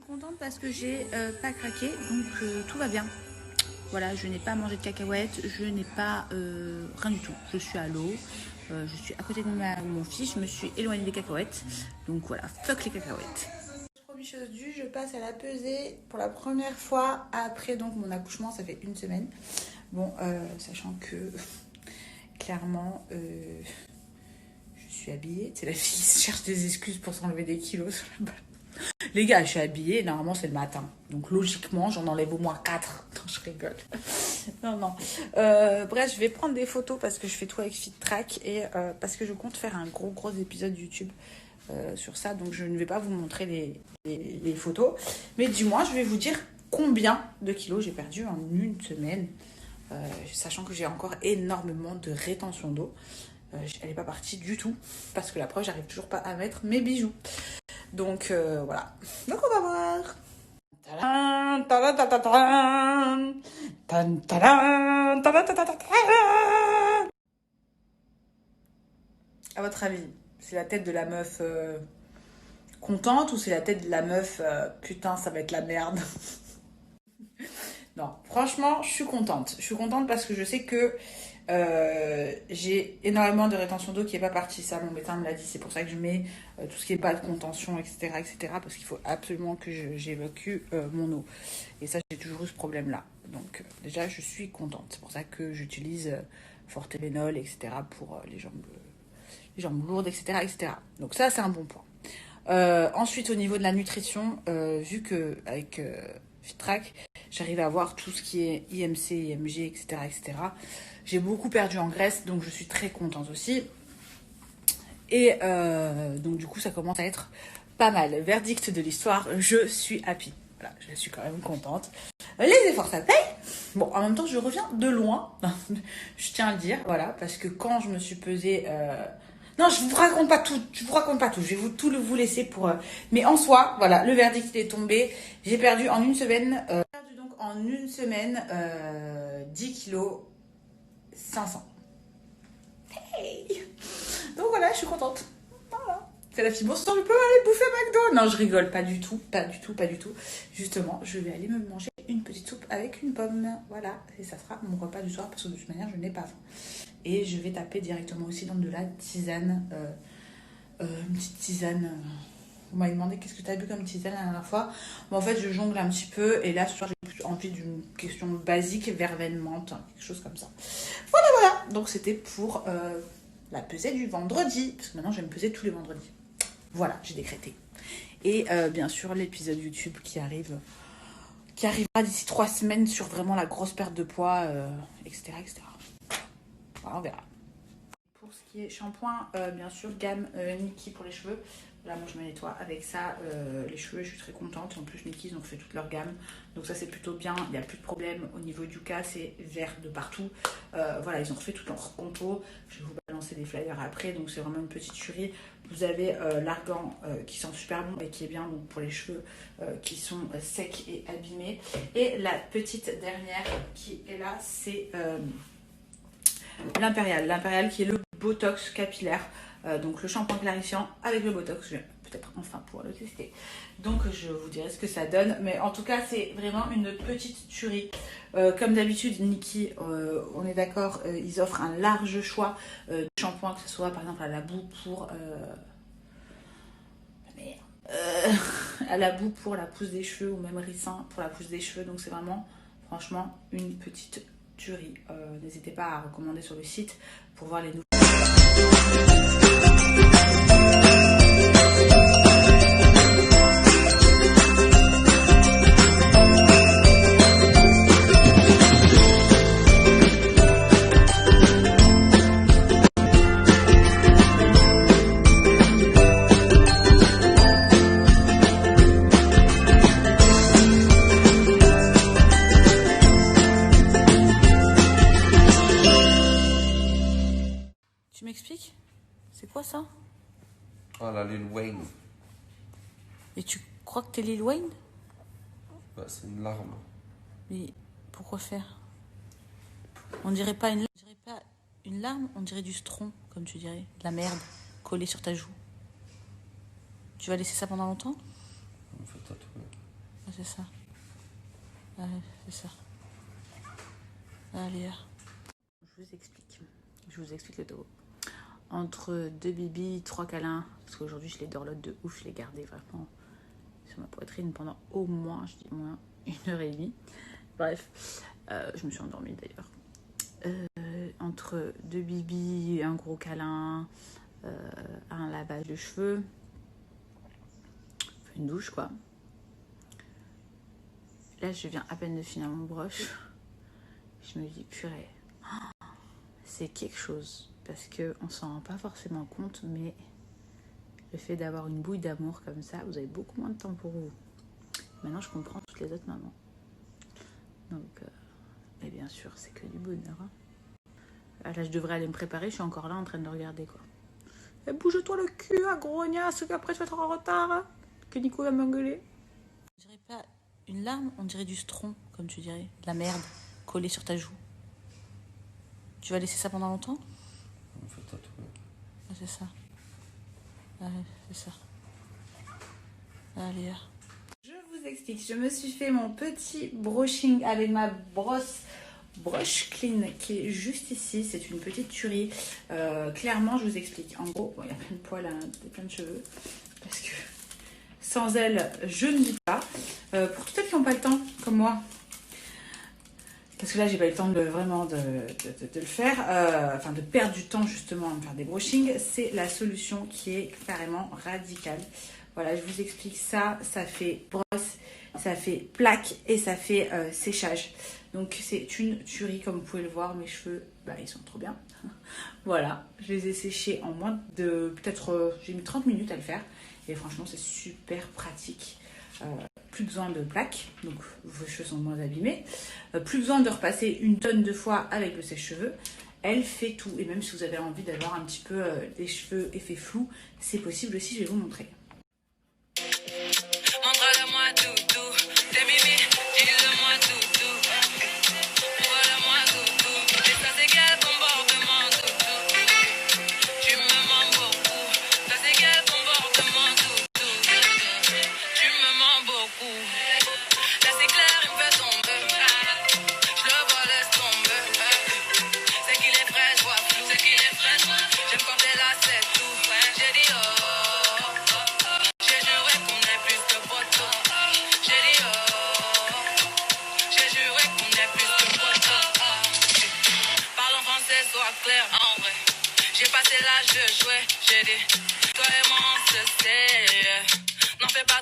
contente parce que j'ai pas craqué, donc tout va bien. Voilà, je n'ai pas mangé de cacahuètes, je n'ai pas rien du tout. Je suis à l'eau, je suis à côté de mon fils, je me suis éloignée des cacahuètes. Donc voilà, fuck les cacahuètes. Première chose due, je passe à la pesée pour la première fois après donc mon accouchement, ça fait une semaine. Bon, sachant que clairement, je suis habillée. C'est la fille qui cherche des excuses pour s'enlever des kilos sur la balle. Les gars, je suis habillée, normalement c'est le matin. Donc logiquement, j'en enlève au moins 4. Non, je rigole. Non. Bref, je vais prendre des photos parce que je fais tout avec FitTrack et parce que je compte faire un gros épisode YouTube sur ça. Donc je ne vais pas vous montrer les photos. Mais du moins, je vais vous dire combien de kilos j'ai perdu en une semaine. Sachant que j'ai encore énormément de rétention d'eau. Elle n'est pas partie du tout. Parce que la preuve, j'arrive toujours pas à mettre mes bijoux. Donc voilà. Donc on va voir. À votre avis, c'est la tête de la meuf contente ou c'est la tête de la meuf putain ça va être la merde? Non, franchement, je suis contente. Je suis contente parce que je sais que j'ai énormément de rétention d'eau qui n'est pas partie. Ça, mon médecin me l'a dit. C'est pour ça que je mets tout ce qui n'est pas de contention, etc. Parce qu'il faut absolument que j'évacue mon eau. Et ça, j'ai toujours eu ce problème-là. Donc, déjà, je suis contente. C'est pour ça que j'utilise Fortélénol, etc. pour les jambes lourdes, etc. Donc, ça, c'est un bon point. Ensuite, au niveau de la nutrition, vu qu'avec FitTrack, j'arrive à avoir tout ce qui est IMC, IMG, etc. J'ai beaucoup perdu en graisse, donc je suis très contente aussi. Et donc du coup, ça commence à être pas mal. Verdict de l'histoire, je suis happy. Voilà, je suis quand même contente. Les efforts, ça paye. Bon, en même temps, je reviens de loin. Je tiens à le dire, voilà, parce que quand je me suis pesée... Non, je vous raconte pas tout. Je vais vous laisser pour... Mais en soi, voilà, le verdict est tombé. J'ai perdu en une semaine... En une semaine, 10 kilos 500. Hey! Donc voilà, je suis contente. Voilà. C'est la fille, bon sang, je peux aller bouffer McDo. Non, je rigole, pas du tout. Justement, je vais aller me manger une petite soupe avec une pomme. Voilà, et ça sera mon repas du soir parce que de toute manière, je n'ai pas faim. Et je vais taper directement aussi dans de la tisane. Une petite tisane... Vous m'avez demandé qu'est-ce que tu as bu comme tisane la dernière fois. Bon, en fait, je jongle un petit peu. Et là, ce soir, j'ai plus envie d'une question basique, verveine menthe, quelque chose comme ça. Voilà. Donc, c'était pour la pesée du vendredi. Parce que maintenant, je vais me peser tous les vendredis. Voilà, j'ai décrété. Et bien sûr, l'épisode YouTube qui arrivera d'ici 3 semaines sur vraiment la grosse perte de poids, etc. Voilà, on verra. Pour ce qui est shampoing, bien sûr, gamme Nikki pour les cheveux. Là, moi, je me nettoie avec ça. Les cheveux, je suis très contente. En plus, Nikki, ils ont fait toute leur gamme. Donc ça, c'est plutôt bien. Il n'y a plus de problème. Au niveau du cas, c'est vert de partout. Voilà, ils ont refait toute leur compo. Je vais vous balancer des flyers après. Donc, c'est vraiment une petite tuerie. Vous avez l'argan qui sent super bon et qui est bien donc, pour les cheveux qui sont secs et abîmés. Et la petite dernière qui est là, c'est l'Impérial. L'Impérial qui est le Botox capillaire. Donc le shampoing clarifiant avec le Botox, je vais peut-être enfin pouvoir le tester. Donc je vous dirai ce que ça donne. Mais en tout cas, c'est vraiment une petite tuerie. Comme d'habitude, Nikki, on est d'accord, ils offrent un large choix de shampoing, que ce soit par exemple à la boue pour... à la boue pour la pousse des cheveux ou même ricin pour la pousse des cheveux. Donc c'est vraiment, franchement, une petite tuerie. N'hésitez pas à recommander sur le site pour voir les nouveaux. Tu m'expliques? C'est quoi ça? Oh, la Lil Wayne. Et tu crois que t'es Lil Wayne? Bah, c'est une larme. Mais pourquoi faire? On dirait pas une larme, on dirait du stron, comme tu dirais. De la merde collée sur ta joue. Tu vas laisser ça pendant longtemps? On me fait tatouer. c'est ça. Allez, c'est ça. Allez. Je vous explique le topo. Entre 2 bibis, 3 câlins, parce qu'aujourd'hui je les dorlote de ouf, je les gardais vraiment sur ma poitrine pendant au moins, je dis moins, 1h30. Bref, je me suis endormie d'ailleurs. Entre 2 bibis, un gros câlin, un lavage de cheveux, une douche quoi. Là je viens à peine de finir mon brush. Je me dis purée, c'est quelque chose. Parce qu'on s'en rend pas forcément compte, mais le fait d'avoir une bouille d'amour comme ça, vous avez beaucoup moins de temps pour vous. Maintenant, je comprends toutes les autres mamans. Donc, et bien sûr, c'est que du bonheur. Hein. Là, je devrais aller me préparer, je suis encore là en train de regarder, quoi. Et bouge-toi le cul, grognasse, qu'après tu vas être en retard. Hein, que Nico va m'engueuler. On dirait pas une larme, on dirait du stron, comme tu dirais. De la merde collée sur ta joue. Tu vas laisser ça pendant longtemps ? On fait tatouer. Ah, c'est ça. Allez, c'est ça. Allez. Je vous explique. Je me suis fait mon petit brushing avec ma Brush Clean qui est juste ici. C'est une petite tuerie. Clairement, je vous explique. En gros, il y a plein de poils, hein, plein de cheveux. Parce que sans elle, je ne vis pas. Pour toutes celles qui n'ont pas le temps, comme moi. Parce que là, j'ai pas eu le temps de vraiment de le faire, enfin de perdre du temps justement à me faire des brushings. C'est la solution qui est carrément radicale. Voilà, je vous explique ça. Ça fait brosse, ça fait plaque et ça fait séchage. Donc c'est une tuerie, comme vous pouvez le voir. Mes cheveux, bah, ils sont trop bien. Voilà, je les ai séchés en moins de peut-être, j'ai mis 30 minutes à le faire. Et franchement, c'est super pratique. Plus besoin de plaques, donc vos cheveux sont moins abîmés. Plus besoin de repasser une tonne de fois avec le sèche-cheveux. Elle fait tout. Et même si vous avez envie d'avoir un petit peu des cheveux effet flou, c'est possible aussi, je vais vous montrer. Montre-le-moi tout, tes bébés, dis-le-moi tout. Montre-le-moi tout, et ça c'est quel comportement tout. Tu me mens beaucoup, ça c'est quel comportement tout. Tu me mens beaucoup. Là c'est clair, il me fait tomber. Je le vois, laisse tomber. C'est qu'il est frais, je vois flou. J'aime quand t'es là, c'est tout. J'ai dit oh. J'ai juré qu'on est plus que potos. J'ai dit oh. J'ai juré qu'on est plus que potos. Parle en français, sois clair, en vrai. J'ai passé l'âge de jouer. J'ai dit, toi et moi on se sait. N'en fais pas.